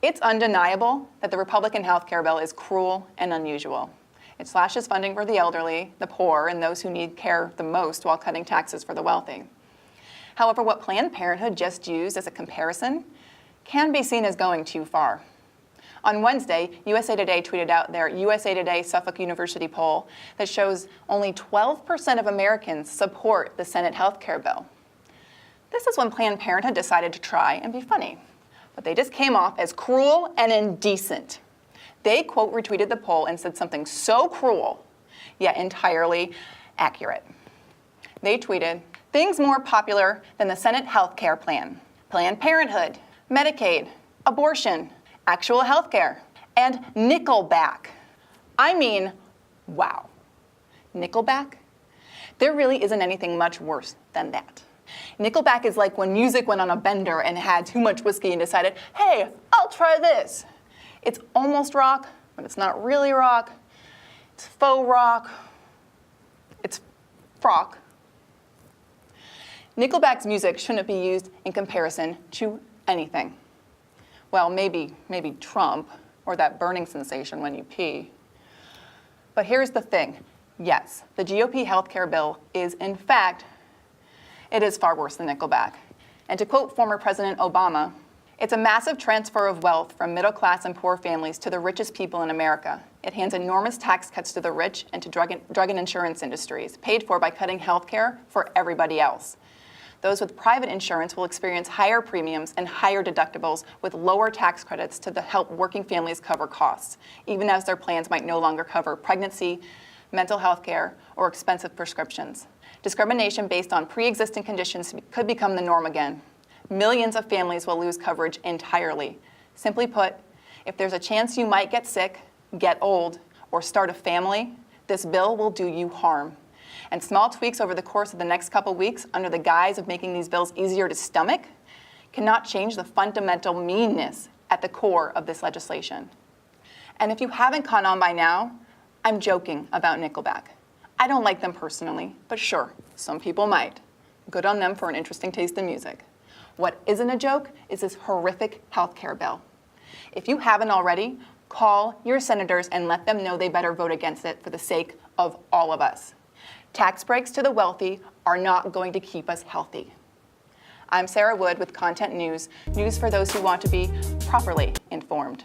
It's undeniable that the Republican health care bill is cruel and unusual. It slashes funding for the elderly, the poor, and those who need care the most while cutting taxes for the wealthy. However, what Planned Parenthood just used as a comparison can be seen as going too far. On Wednesday, USA Today tweeted out their USA Today Suffolk University poll that shows only 12% of Americans support the Senate health care bill. This is when Planned Parenthood decided to try and be funny, but they just came off as cruel and indecent. They quote retweeted the poll and said something so cruel, yet entirely accurate. They tweeted, "Things more popular than the Senate health care plan: Planned Parenthood, Medicaid, abortion, actual health care, and Nickelback." I mean, wow. Nickelback? There really isn't anything much worse than that. Nickelback is like when music went on a bender and had too much whiskey and decided, hey, I'll try this. It's almost rock, but it's not really rock. It's faux rock. It's frock. Nickelback's music shouldn't be used in comparison to anything. Well, maybe Trump, or that burning sensation when you pee. But here's the thing. Yes, the GOP healthcare bill is, in fact, it is far worse than Nickelback. And to quote former President Obama, "It's a massive transfer of wealth from middle-class and poor families to the richest people in America. It hands enormous tax cuts to the rich and to drug and insurance industries, paid for by cutting health care for everybody else. Those with private insurance will experience higher premiums and higher deductibles with lower tax credits to help working families cover costs, even as their plans might no longer cover pregnancy, mental health care, or expensive prescriptions. Discrimination based on pre-existing conditions could become the norm again. Millions of families will lose coverage entirely. Simply put, if there's a chance you might get sick, get old, or start a family, this bill will do you harm. And small tweaks over the course of the next couple weeks under the guise of making these bills easier to stomach cannot change the fundamental meanness at the core of this legislation." And if you haven't caught on by now, I'm joking about Nickelback. I don't like them personally, but sure, some people might. Good on them for an interesting taste in music. What isn't a joke is this horrific healthcare bill. If you haven't already, call your senators and let them know they better vote against it for the sake of all of us. Tax breaks to the wealthy are not going to keep us healthy. I'm Sarah Wood with Content News, news for those who want to be properly informed.